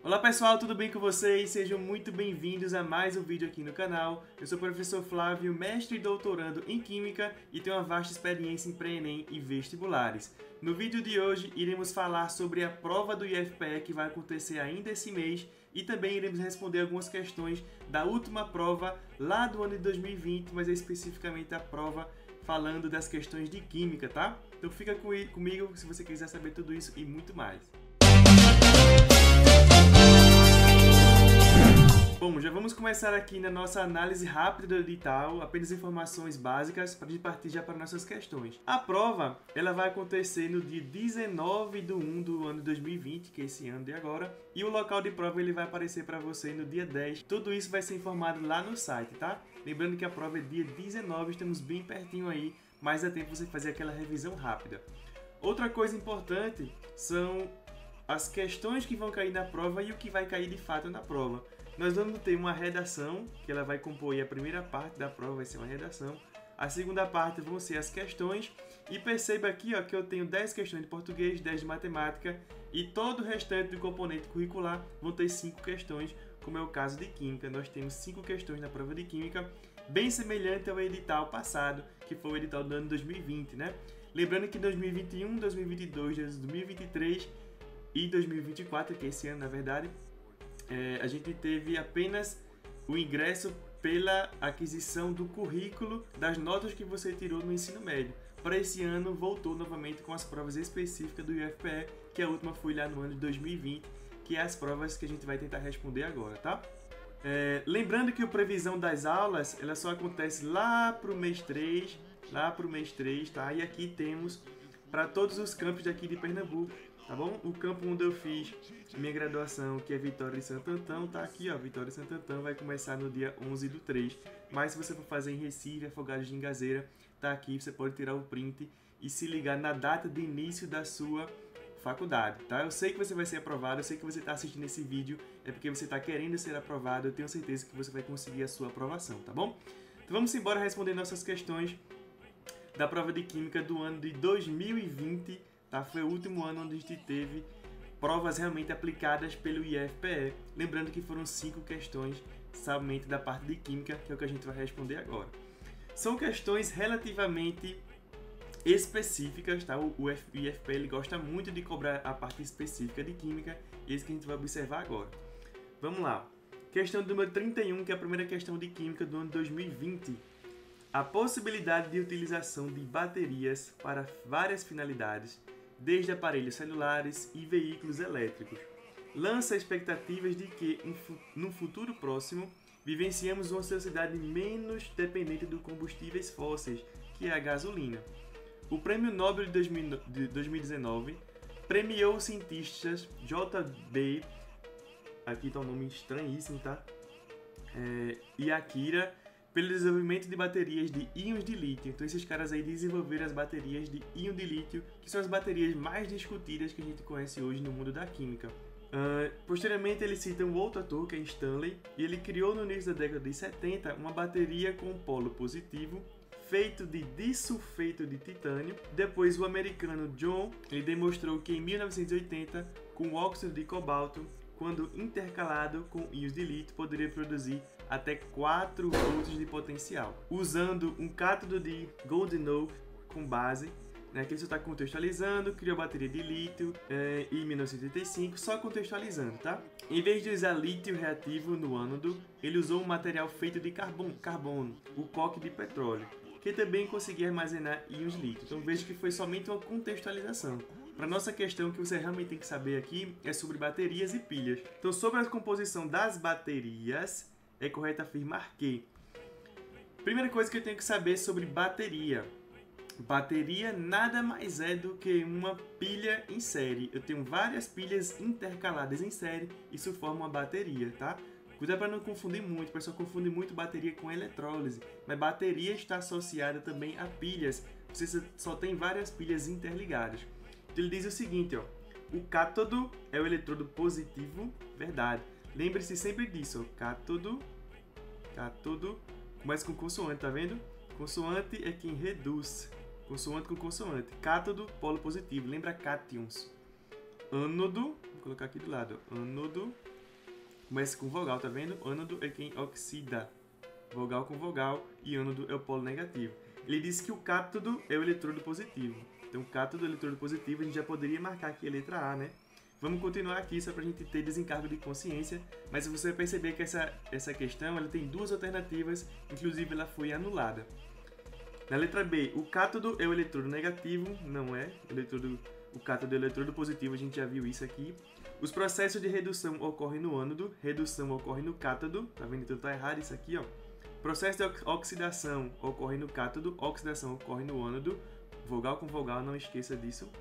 Olá pessoal, tudo bem com vocês? Sejam muito bem-vindos a mais um vídeo aqui no canal. Eu sou o professor Flávio, mestre e doutorando em Química e tenho uma vasta experiência em pré-ENEM e vestibulares. No vídeo de hoje, iremos falar sobre a prova do IFPE que vai acontecer ainda esse mês e também iremos responder algumas questões da última prova lá do ano de 2020, mas é especificamente a prova falando das questões de Química, tá? Então fica comigo se você quiser saber tudo isso e muito mais. Bom, já vamos começar aqui na nossa análise rápida do edital, apenas informações básicas para a gente partir já para nossas questões. A prova, ela vai acontecer no dia 19/1 do ano 2020, que é esse ano de agora, e o local de prova ele vai aparecer para você no dia 10. Tudo isso vai ser informado lá no site, tá? Lembrando que a prova é dia 19, estamos bem pertinho aí, mas dá tempo você fazer aquela revisão rápida. Outra coisa importante são as questões que vão cair na prova e o que vai cair de fato na prova. Nós vamos ter uma redação, que ela vai compor a primeira parte da prova, vai ser uma redação. A segunda parte vão ser as questões. E perceba aqui ó, que eu tenho 10 questões de português, 10 de matemática e todo o restante do componente curricular vão ter 5 questões, como é o caso de Química. Nós temos 5 questões na prova de Química, bem semelhante ao edital passado, que foi o edital do ano 2020, né? Lembrando que 2021, 2022, 2023 e 2024, que é esse ano na verdade, a gente teve apenas o ingresso pela aquisição do currículo das notas que você tirou no ensino médio. Para esse ano, voltou novamente com as provas específicas do IFPE, que a última foi lá no ano de 2020, que é as provas que a gente vai tentar responder agora, tá? Lembrando que a previsão das aulas, ela só acontece lá para o mês 3, tá? E aqui temos para todos os campos daqui de Pernambuco, tá bom? O campo onde eu fiz minha graduação, que é Vitória de Santo Antão, tá aqui, ó, Vitória de Santo Antão, vai começar no dia 11/3. Mas se você for fazer em Recife, Afogados de Ingazeira, tá aqui, você pode tirar o print e se ligar na data de início da sua faculdade, tá? Eu sei que você vai ser aprovado, eu sei que você está assistindo esse vídeo, é porque você está querendo ser aprovado, eu tenho certeza que você vai conseguir a sua aprovação, tá bom? Então vamos embora responder nossas questões da prova de Química do ano de 2020, tá? Foi o último ano onde a gente teve provas realmente aplicadas pelo IFPE. Lembrando que foram 5 questões somente da parte de Química, que é o que a gente vai responder agora. São questões relativamente específicas, tá? O IFPE ele gosta muito de cobrar a parte específica de Química, e é isso que a gente vai observar agora. Vamos lá. Questão número 31, que é a primeira questão de Química do ano 2020. A possibilidade de utilização de baterias para várias finalidades, desde aparelhos celulares e veículos elétricos, lança expectativas de que, no futuro próximo, vivenciamos uma sociedade menos dependente dos combustíveis fósseis, que é a gasolina. O Prêmio Nobel de 2019 premiou os cientistas J.B., aqui está um nome estranhíssimo, tá? E Akira, pelo desenvolvimento de baterias de íons de lítio. Então esses caras aí desenvolveram as baterias de íon de lítio, que são as baterias mais discutidas que a gente conhece hoje no mundo da química. Posteriormente ele cita um outro ator, que é Stanley, e ele criou no início da década de 70 uma bateria com polo positivo, feito de disulfeto de titânio. Depois o americano John, ele demonstrou que em 1980, com óxido de cobalto, quando intercalado com íons de lítio, poderia produzir até 4 volts de potencial, usando um cátodo de Goldenough com base, né, que ele só está contextualizando, criou a bateria de lítio em 1985, só contextualizando, tá? Em vez de usar lítio reativo no ânodo, ele usou um material feito de carbono, o coque de petróleo, que também conseguia armazenar íons de lítio. Então veja que foi somente uma contextualização. Para nossa questão, o que você realmente tem que saber aqui é sobre baterias e pilhas. Então, sobre a composição das baterias, é correto afirmar que... Primeira coisa que eu tenho que saber sobre bateria. Bateria nada mais é do que uma pilha em série. Eu tenho várias pilhas intercaladas em série, isso forma uma bateria, tá? Cuidado para não confundir muito, o pessoal confunde muito bateria com eletrólise, mas bateria está associada também a pilhas. Você só tem várias pilhas interligadas. Então ele diz o seguinte, ó, o cátodo é o eletrodo positivo, verdade. Lembre-se sempre disso, ó, cátodo, começa com consoante, tá vendo? Consoante é quem reduz, consoante com consoante. Cátodo, polo positivo, lembra cátions. Ânodo, vou colocar aqui do lado, ó, ânodo Começa com vogal, tá vendo? Ânodo é quem oxida. Vogal com vogal e ânodo é o polo negativo. Ele disse que o cátodo é o eletrodo positivo. Então, o cátodo é o eletrodo positivo, a gente já poderia marcar aqui a letra A, né? Vamos continuar aqui só para a gente ter desencargo de consciência, mas você vai perceber que essa questão ela tem duas alternativas, inclusive ela foi anulada. Na letra B, o cátodo é o eletrodo negativo, não é? O cátodo é o eletrodo positivo, a gente já viu isso aqui. Os processos de redução ocorrem no ânodo, redução ocorre no cátodo, tá vendo? Então tá errado isso aqui, ó. Processo de oxidação ocorre no cátodo, oxidação ocorre no ânodo, vogal com vogal, não esqueça disso.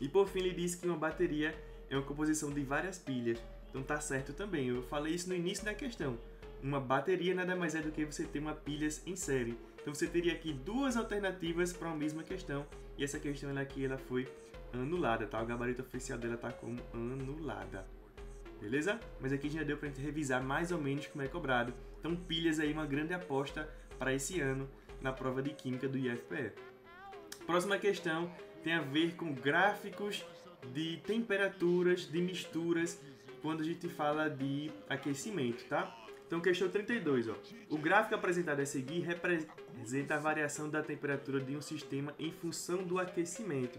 E por fim ele diz que uma bateria é uma composição de várias pilhas, então tá certo também, eu falei isso no início da questão. Uma bateria nada mais é do que você ter uma pilhas em série. Então você teria aqui duas alternativas para uma mesma questão, e essa questão aqui ela foi anulada, tá? O gabarito oficial dela tá como anulada. Beleza? Mas aqui já deu pra gente revisar mais ou menos como é cobrado. Então pilhas aí uma grande aposta para esse ano na prova de Química do IFPE. Próxima questão tem a ver com gráficos de temperaturas, de misturas, quando a gente fala de aquecimento, tá? Então, questão 32, ó. O gráfico apresentado a seguir representa a variação da temperatura de um sistema em função do aquecimento.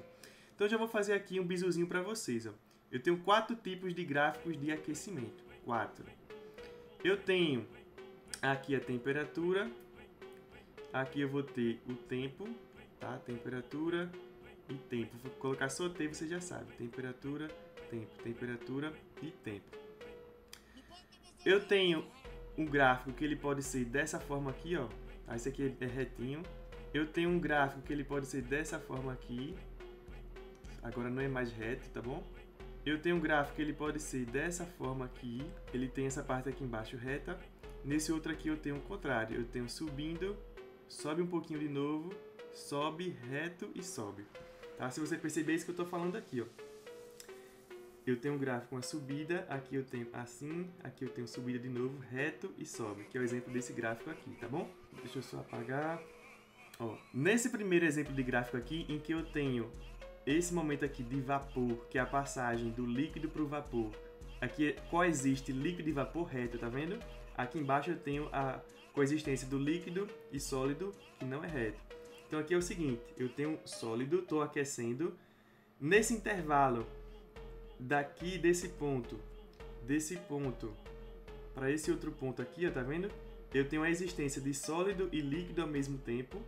Então, eu já vou fazer aqui um bisuzinho para vocês, ó. Eu tenho 4 tipos de gráficos de aquecimento. 4. Eu tenho aqui a temperatura, aqui eu vou ter o tempo, tá? Temperatura e tempo. Vou colocar só T, você já sabe. Temperatura, temperatura e tempo. Eu tenho um gráfico que ele pode ser dessa forma aqui, ó. Esse aqui é retinho. Eu tenho um gráfico que ele pode ser dessa forma aqui. Agora não é mais reto, tá bom? Eu tenho um gráfico que ele pode ser dessa forma aqui. Ele tem essa parte aqui embaixo reta. Nesse outro aqui eu tenho o contrário. Eu tenho subindo, sobe um pouquinho de novo, sobe, reto e sobe. Tá? Se você perceber isso que eu estou falando aqui, ó. Eu tenho um gráfico com a subida, aqui eu tenho assim, aqui eu tenho subida de novo, reto e sobe, que é o exemplo desse gráfico aqui, tá bom? Deixa eu só apagar. Ó, nesse primeiro exemplo de gráfico aqui, em que eu tenho esse momento aqui de vapor, que é a passagem do líquido para o vapor, aqui coexiste líquido e vapor reto, tá vendo? Aqui embaixo eu tenho a coexistência do líquido e sólido, que não é reto. Então aqui é o seguinte, eu tenho sólido, estou aquecendo, nesse intervalo daqui desse ponto para esse outro ponto aqui, ó, tá vendo? Eu tenho a existência de sólido e líquido ao mesmo tempo,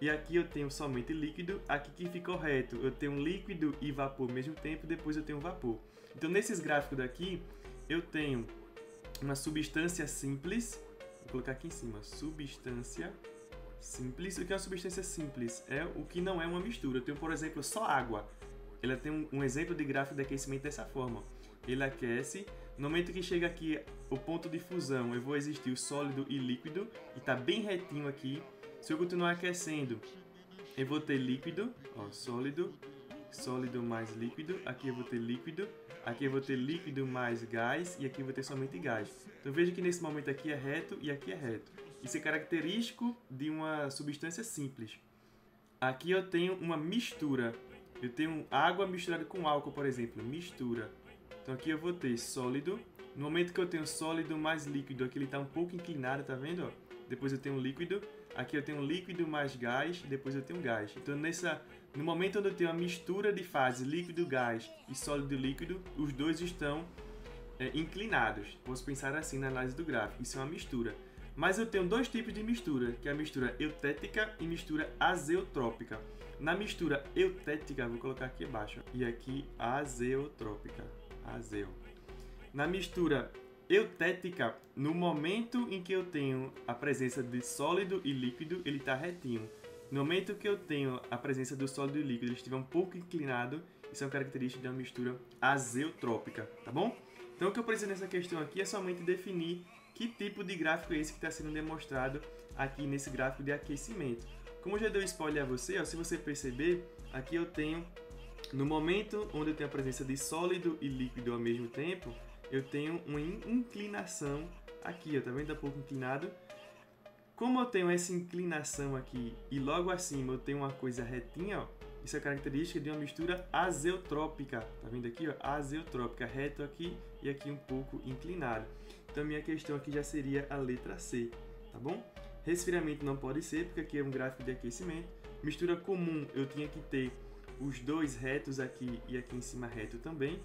e aqui eu tenho somente líquido, aqui que ficou reto, eu tenho líquido e vapor ao mesmo tempo, depois eu tenho vapor. Então nesses gráficos daqui, eu tenho uma substância simples, vou colocar aqui em cima, substância simples. O que é uma substância simples? É o que não é uma mistura. Eu tenho, por exemplo, só água. Ela tem um exemplo de gráfico de aquecimento dessa forma. Ele aquece. No momento que chega aqui o ponto de fusão, eu vou existir o sólido e líquido. E está bem retinho aqui. Se eu continuar aquecendo, eu vou ter líquido. Ó, sólido, sólido mais líquido. Aqui eu vou ter líquido. Aqui eu vou ter líquido mais gás. E aqui eu vou ter somente gás. Então veja que nesse momento aqui é reto e aqui é reto. Isso é característico de uma substância simples. Aqui eu tenho uma mistura. Eu tenho água misturada com álcool, por exemplo. Mistura. Então aqui eu vou ter sólido. No momento que eu tenho sólido mais líquido, aqui ele está um pouco inclinado, tá vendo? Depois eu tenho líquido. Aqui eu tenho líquido mais gás. Depois eu tenho gás. Então no momento onde eu tenho a mistura de fases líquido, gás e sólido líquido, os dois estão inclinados. Vamos pensar assim na análise do gráfico. Isso é uma mistura. Mas eu tenho dois tipos de mistura, que é a mistura eutética e mistura azeotrópica. Na mistura eutética, vou colocar aqui abaixo, e aqui azeotrópica, azeo. Na mistura eutética, no momento em que eu tenho a presença de sólido e líquido, ele está retinho. No momento que eu tenho a presença do sólido e líquido, ele estiver um pouco inclinado, isso é uma característica de uma mistura azeotrópica, tá bom? Então o que eu preciso nessa questão aqui é somente definir que tipo de gráfico é esse que está sendo demonstrado aqui nesse gráfico de aquecimento. Como eu já dei spoiler a você, ó, se você perceber, aqui eu tenho, no momento onde eu tenho a presença de sólido e líquido ao mesmo tempo, eu tenho uma inclinação aqui, ó, tá vendo? Tá um pouco inclinado. Como eu tenho essa inclinação aqui e logo acima eu tenho uma coisa retinha, ó, isso é característica de uma mistura azeotrópica. Tá vendo aqui, ó? Azeotrópica, reto aqui e aqui um pouco inclinado. Então, minha questão aqui já seria a letra C, tá bom? Resfriamento não pode ser, porque aqui é um gráfico de aquecimento. Mistura comum, eu tinha que ter os dois retos aqui e aqui em cima reto também.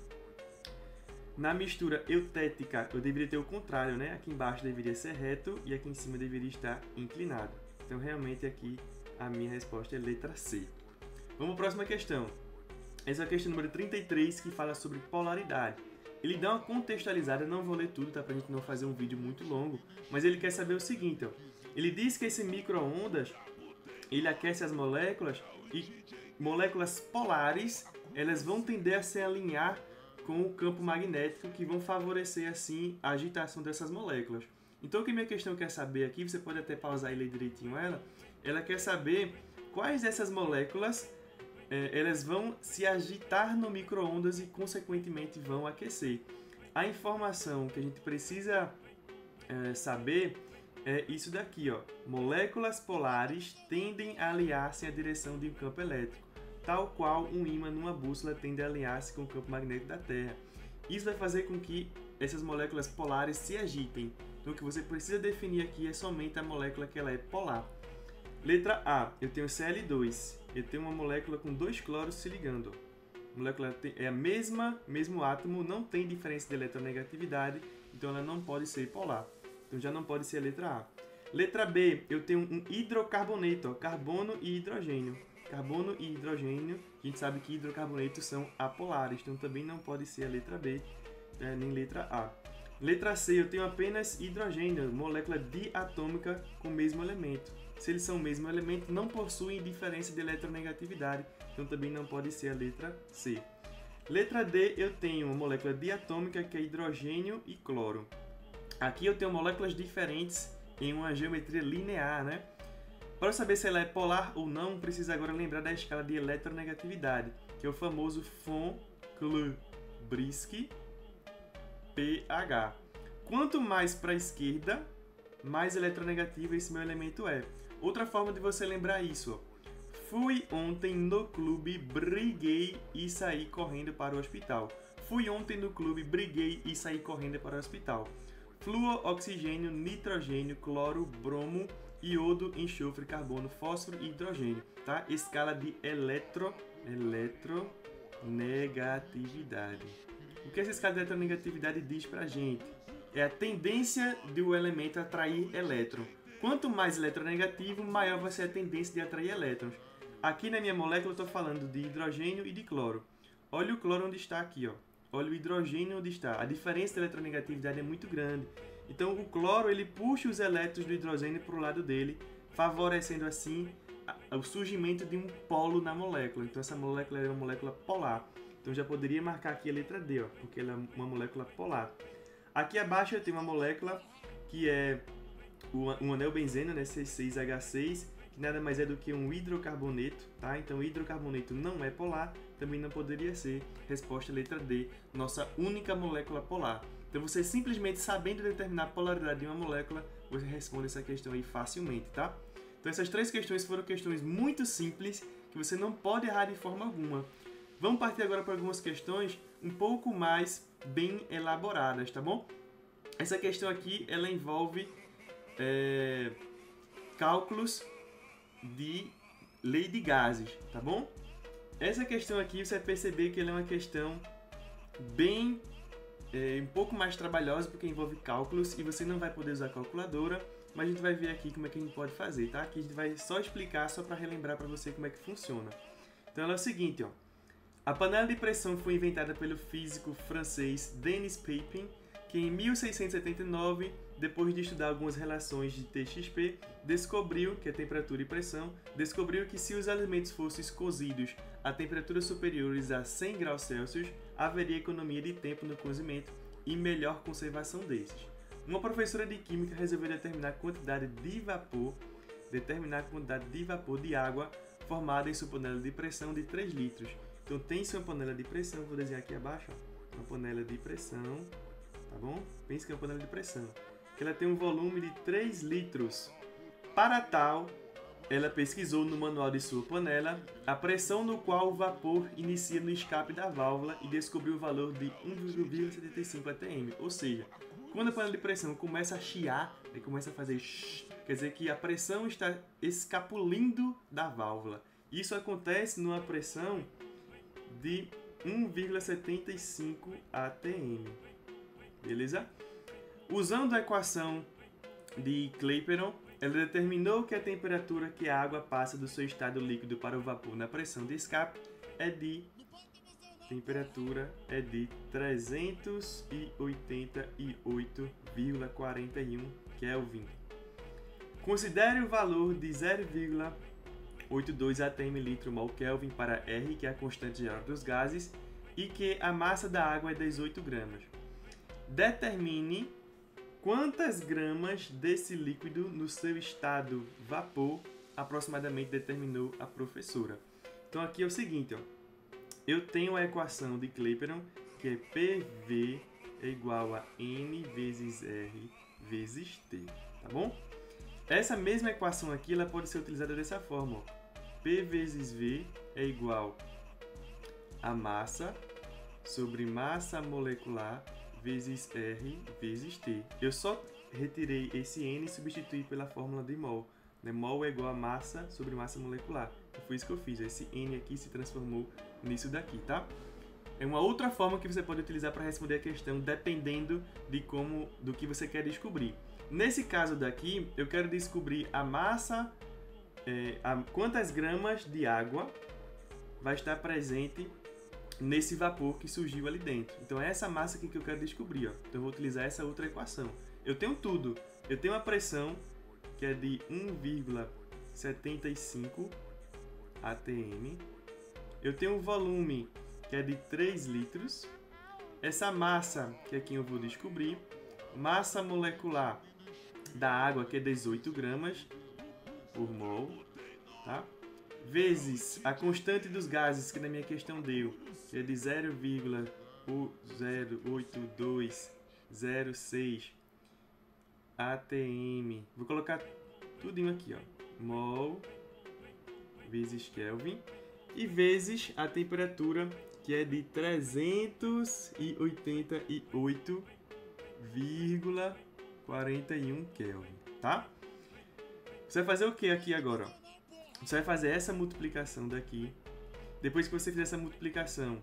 Na mistura eutética, eu deveria ter o contrário, né? Aqui embaixo deveria ser reto e aqui em cima deveria estar inclinado. Então, realmente, aqui a minha resposta é letra C. Vamos para a próxima questão. Essa é a questão número 33, que fala sobre polaridade. Ele dá uma contextualizada, eu não vou ler tudo, tá? Pra gente não fazer um vídeo muito longo, mas ele quer saber o seguinte, ó. Ele diz que esse micro-ondas, ele aquece as moléculas e moléculas polares, elas vão tender a se alinhar com o campo magnético, que vão favorecer, assim, a agitação dessas moléculas. Então, o que minha questão quer saber aqui, você pode até pausar e ler direitinho ela quer saber quais dessas moléculas elas vão se agitar no micro-ondas e, consequentemente, vão aquecer. A informação que a gente precisa saber é isso daqui, ó. Moléculas polares tendem a alinhar-se em direção de um campo elétrico, tal qual um ímã numa bússola tende a alinhar-se com o campo magnético da Terra. Isso vai fazer com que essas moléculas polares se agitem. Então, o que você precisa definir aqui é somente a molécula que ela é polar. Letra A, eu tenho Cl2. Eu tenho uma molécula com 2 cloros se ligando. A molécula é a mesmo átomo, não tem diferença de eletronegatividade, então ela não pode ser polar. Então já não pode ser a letra A. Letra B, eu tenho um hidrocarboneto, ó, carbono e hidrogênio. Carbono e hidrogênio, a gente sabe que hidrocarbonetos são apolares, então também não pode ser a letra B, nem letra A. Letra C, eu tenho apenas hidrogênio, molécula diatômica com o mesmo elemento. Se eles são o mesmo elemento, não possuem diferença de eletronegatividade, então também não pode ser a letra C. Letra D, eu tenho uma molécula diatômica que é hidrogênio e cloro. Aqui eu tenho moléculas diferentes em uma geometria linear, né? Para saber se ela é polar ou não, precisa agora lembrar da escala de eletronegatividade, que é o famoso von-Clebrisky pH. Quanto mais para a esquerda, mais eletronegativo esse meu elemento é. Outra forma de você lembrar isso, ó. Fui ontem no clube, briguei e saí correndo para o hospital. Fui ontem no clube, briguei e saí correndo para o hospital. Flúor, oxigênio, nitrogênio, cloro, bromo, iodo, enxofre, carbono, fósforo e hidrogênio, tá? Escala de eletronegatividade. O que essa escala de eletronegatividade diz pra gente? É a tendência do elemento a atrair elétron. Quanto mais eletronegativo, maior vai ser a tendência de atrair elétrons. Aqui na minha molécula eu estou falando de hidrogênio e de cloro. Olha o cloro onde está aqui, ó. Olha o hidrogênio onde está. A diferença de eletronegatividade é muito grande. Então o cloro ele puxa os elétrons do hidrogênio para o lado dele, favorecendo assim o surgimento de um polo na molécula. Então essa molécula é uma molécula polar. Então já poderia marcar aqui a letra D, ó, porque ela é uma molécula polar. Aqui abaixo eu tenho uma molécula que é um anel benzeno, né, C6H6, que nada mais é do que um hidrocarboneto, tá? Então hidrocarboneto não é polar, também não poderia ser. Resposta letra D, nossa única molécula polar. Então você simplesmente sabendo determinar a polaridade de uma molécula, você responde essa questão aí facilmente, tá? Então essas três questões foram questões muito simples, que você não pode errar de forma alguma. Vamos partir agora para algumas questões um pouco mais bem elaboradas, tá bom? Essa questão aqui, ela envolve cálculos de lei de gases, tá bom? Essa questão aqui, você vai perceber que ela é uma questão bem um pouco mais trabalhosa, porque envolve cálculos e você não vai poder usar calculadora, mas a gente vai ver aqui como é que a gente pode fazer, tá? Aqui a gente vai só explicar, só para relembrar para você como é que funciona. Então ela é o seguinte, ó. A panela de pressão foi inventada pelo físico francês Denis Papin, que em 1679, depois de estudar algumas relações de TXP, descobriu que a temperatura e pressão, descobriu que se os alimentos fossem cozidos a temperaturas superiores a 100 graus Celsius, haveria economia de tempo no cozimento e melhor conservação desses. Uma professora de química resolveu determinar a quantidade de vapor de água formada em sua panela de pressão de 3 litros. Então tem-se uma panela de pressão, vou desenhar aqui abaixo, ó, uma panela de pressão, tá bom? Pense que é uma panela de pressão, que ela tem um volume de 3 litros. Para tal, ela pesquisou no manual de sua panela a pressão no qual o vapor inicia no escape da válvula e descobriu o valor de 1,75 atm. Ou seja, quando a panela de pressão começa a chiar, começa a fazer shh, quer dizer que a pressão está escapulindo da válvula. Isso acontece numa pressão de 1,75 atm. Beleza? Usando a equação de Clapeyron, ela determinou que a temperatura que a água passa do seu estado líquido para o vapor na pressão de escape é de 388,41 Kelvin. Considere o valor de 0,82 atm/mol Kelvin para R, que é a constante geral dos gases, e que a massa da água é 18 gramas. Determine quantas gramas desse líquido no seu estado vapor aproximadamente determinou a professora. Então aqui é o seguinte, ó. Eu tenho a equação de Clapeyron, que é PV é igual a N vezes R vezes T, tá bom? Essa mesma equação aqui ela pode ser utilizada dessa forma, ó. P vezes V é igual a massa sobre massa molecular vezes R vezes T. Eu só retirei esse N e substituí pela fórmula de mol. Mol é igual a massa sobre massa molecular. E foi isso que eu fiz. Esse N aqui se transformou nisso daqui, tá? É uma outra forma que você pode utilizar para responder a questão, dependendo do que você quer descobrir. Nesse caso daqui, eu quero descobrir a massa, quantas gramas de água vai estar presente nesse vapor que surgiu ali dentro. Então é essa massa aqui que eu quero descobrir, ó. Então eu vou utilizar essa outra equação. Eu tenho tudo. Eu tenho a pressão, que é de 1,75 atm. Eu tenho o volume, que é de 3 litros. Essa massa, que é quem eu vou descobrir. Massa molecular da água, que é 18 gramas por mol, tá? Vezes a constante dos gases, que na minha questão deu, que é de 0,08206 atm. Vou colocar tudinho aqui, ó. Mol vezes Kelvin. E vezes a temperatura, que é de 388,41 Kelvin, tá? Você vai fazer o que aqui agora, ó? Você vai fazer essa multiplicação daqui. Depois que você fizer essa multiplicação,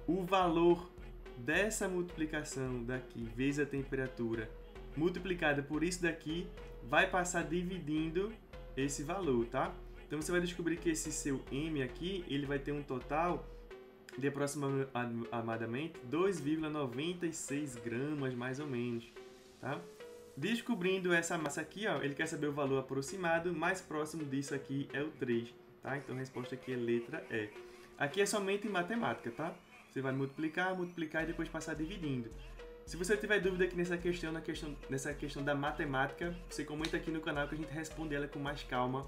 o valor dessa multiplicação daqui vezes a temperatura multiplicada por isso daqui vai passar dividindo esse valor, tá? Então você vai descobrir que esse seu M aqui, ele vai ter um total de aproximadamente 2,96 gramas, mais ou menos, tá? Descobrindo essa massa aqui, ó, ele quer saber o valor aproximado, mais próximo disso aqui é o 3, tá? Então a resposta aqui é letra E. Aqui é somente matemática, tá? Você vai multiplicar e depois passar dividindo. Se você tiver dúvida aqui nessa questão da matemática, você comenta aqui no canal que a gente responde ela com mais calma,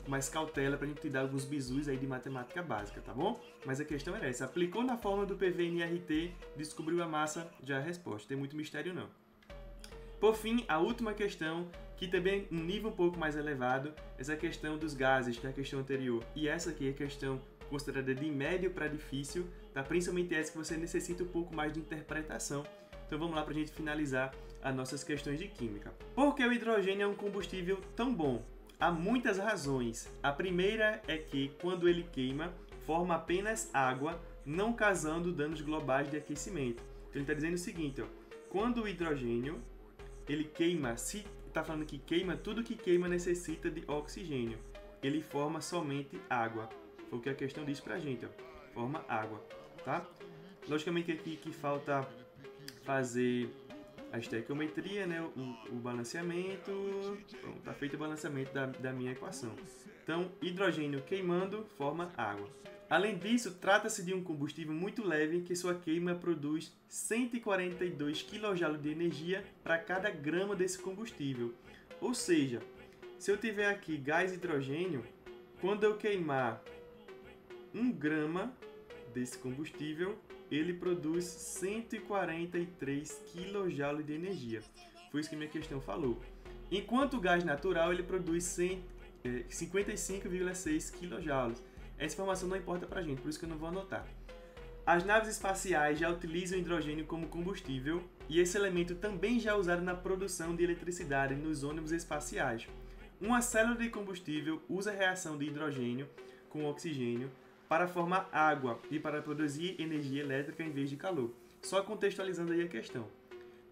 com mais cautela, pra gente te dar alguns bizus aí de matemática básica, tá bom? Mas a questão era essa. Aplicou na fórmula do PVNRT, descobriu a massa, já é a resposta. Tem muito mistério não. Por fim, a última questão, que também é um nível um pouco mais elevado, essa questão dos gases, que é a questão anterior. E essa aqui é a questão considerada de médio para difícil, tá? Principalmente essa que você necessita um pouco mais de interpretação. Então vamos lá para a gente finalizar as nossas questões de química. Por que o hidrogênio é um combustível tão bom? Há muitas razões. A primeira é que, quando ele queima, forma apenas água, não causando danos globais de aquecimento. Então ele está dizendo o seguinte, ó, quando o hidrogênio ele queima, se está falando que queima, tudo que queima necessita de oxigênio. Ele forma somente água. Foi o que a questão diz pra gente, ó. Forma água, tá? Logicamente aqui que falta fazer a estequiometria, né? O balanceamento. Pronto, tá feito o balanceamento da minha equação. Então, hidrogênio queimando forma água. Além disso, trata-se de um combustível muito leve que sua queima produz 142 kJ de energia para cada grama desse combustível. Ou seja, se eu tiver aqui gás hidrogênio, quando eu queimar 1 grama desse combustível, ele produz 143 kJ de energia. Foi isso que minha questão falou. Enquanto o gás natural ele produz 55,6 kJ. Essa informação não importa pra gente, por isso que eu não vou anotar. As naves espaciais já utilizam hidrogênio como combustível e esse elemento também já é usado na produção de eletricidade nos ônibus espaciais. Uma célula de combustível usa a reação de hidrogênio com oxigênio para formar água e para produzir energia elétrica em vez de calor. Só contextualizando aí a questão.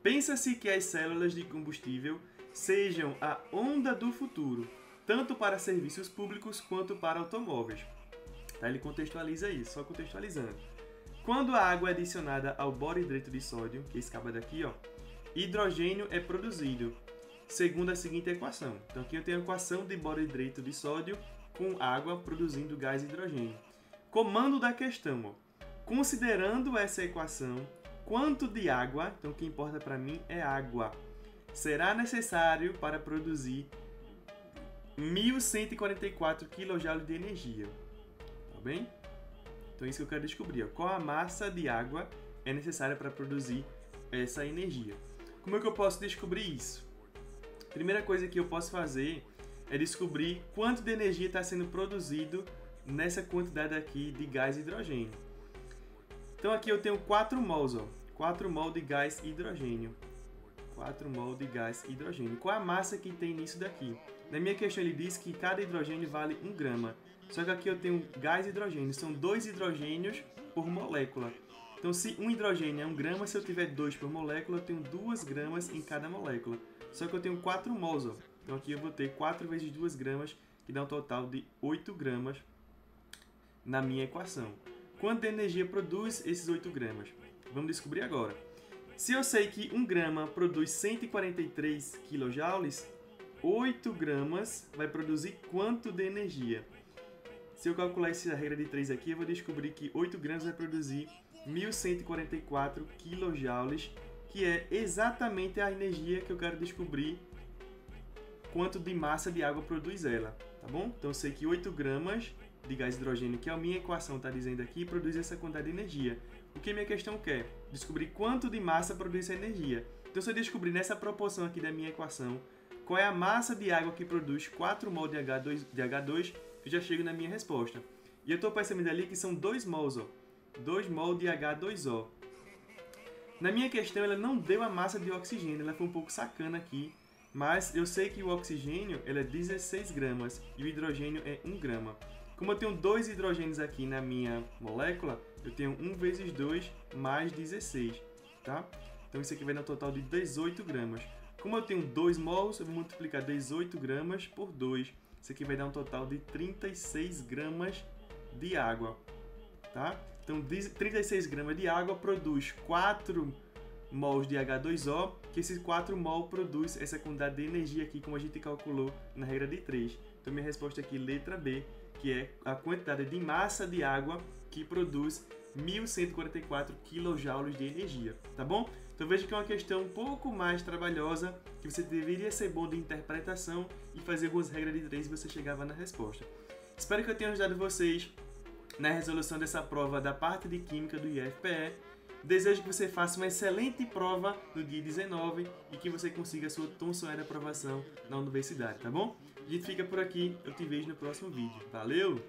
Pensa-se que as células de combustível sejam a onda do futuro, tanto para serviços públicos quanto para automóveis. Tá? Ele contextualiza isso, só contextualizando. Quando a água é adicionada ao boro-hidreto de sódio, que é esse cabo daqui, ó, hidrogênio é produzido, segundo a seguinte equação. Então aqui eu tenho a equação de boro-hidreto de sódio com água produzindo gás hidrogênio. Comando da questão, ó. Considerando essa equação, quanto de água, então o que importa para mim é água, será necessário para produzir 1.144 kJ de energia. Tá bem? Então é isso que eu quero descobrir. Ó. Qual a massa de água é necessária para produzir essa energia? Como é que eu posso descobrir isso? Primeira coisa que eu posso fazer é descobrir quanto de energia está sendo produzido nessa quantidade aqui de gás hidrogênio. Então aqui eu tenho 4 mols, ó. 4 mol de gás hidrogênio. 4 mol de gás hidrogênio. Qual a massa que tem nisso daqui? Na minha questão ele diz que cada hidrogênio vale 1 grama. Só que aqui eu tenho gás hidrogênio. São 2 hidrogênios por molécula. Então se um hidrogênio é 1 grama, se eu tiver 2 por molécula, eu tenho 2 gramas em cada molécula. Só que eu tenho 4 mols, ó. Então aqui eu vou ter 4 vezes 2 gramas, que dá um total de 8 gramas na minha equação. Quanta energia produz esses 8 gramas? Vamos descobrir agora. Se eu sei que 1 grama produz 143 kJ, 8 gramas vai produzir quanto de energia? Se eu calcular essa regra de 3 aqui, eu vou descobrir que 8 gramas vai produzir 1.144 kJ, que é exatamente a energia que eu quero descobrir quanto de massa de água produz ela, tá bom? Então eu sei que 8 gramas de gás hidrogênio, que a minha equação está dizendo aqui, produz essa quantidade de energia. O que minha questão quer? Descobrir quanto de massa produz essa energia. Então se eu descobrir nessa proporção aqui da minha equação, qual é a massa de água que produz 4 mol de H2, eu já chego na minha resposta. E eu estou percebendo ali que são 2 mols, ó. 2 mol de H2O. Na minha questão, ela não deu a massa de oxigênio, ela foi um pouco sacana aqui, mas eu sei que o oxigênio ela é 16 gramas e o hidrogênio é 1 grama. Como eu tenho 2 hidrogênios aqui na minha molécula, eu tenho 1 vezes 2 mais 16, tá? Então isso aqui vai dar um total de 18 gramas. Como eu tenho 2 mols, eu vou multiplicar 18 gramas por 2. Isso aqui vai dar um total de 36 gramas de água, tá? Então 36 gramas de água produz 4 mols de H2O, que esses 4 mol produz essa quantidade de energia aqui, como a gente calculou na regra de 3. Então minha resposta aqui, letra B, que é a quantidade de massa de água que produz 1.144 kJ de energia, tá bom? Então veja que é uma questão um pouco mais trabalhosa, que você deveria ser bom de interpretação e fazer algumas regras de 3 e você chegava na resposta. Espero que eu tenha ajudado vocês na resolução dessa prova da parte de Química do IFPE. Desejo que você faça uma excelente prova no dia 19 e que você consiga a sua tão sonhada aprovação na universidade, tá bom? A gente fica por aqui, eu te vejo no próximo vídeo. Valeu!